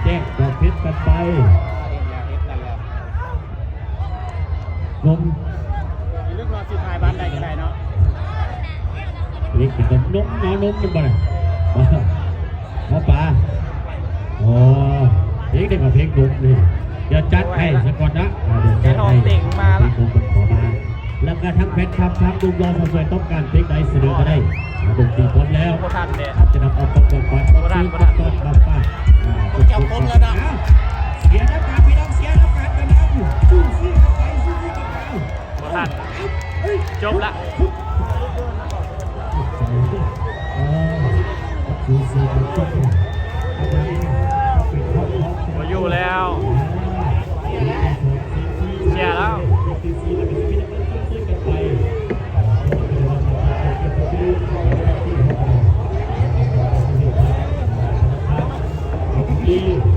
แจ้งบอกเพชรกันไปนมเรื่องรอสิทายบ้านใดก็ได้เนาะเล็กเป็นนมน้อนมมันบ่เนี่ยมาป่าโอ้เพลงได้กับเพลงนมนี่เดี๋ยวจัดให้สักก่อนนะเดี๋ยวจัดให้เพลงนมมันขอมาแล้วก็ทั้งเพชรครับทั้งดุมรอสวยต้องการเพลงใดเสนอก็ได้ดนตรีพร้อมแล้วจะนำเอาประกอบก่อนต้นมาป้าจับคนแล้วนะเสียน้ำการพี่น้องเสียน้ำการกันนะสู้กันไปสู้กันไปทันจบละมาอยู่แล้วเชียร์แล้วดี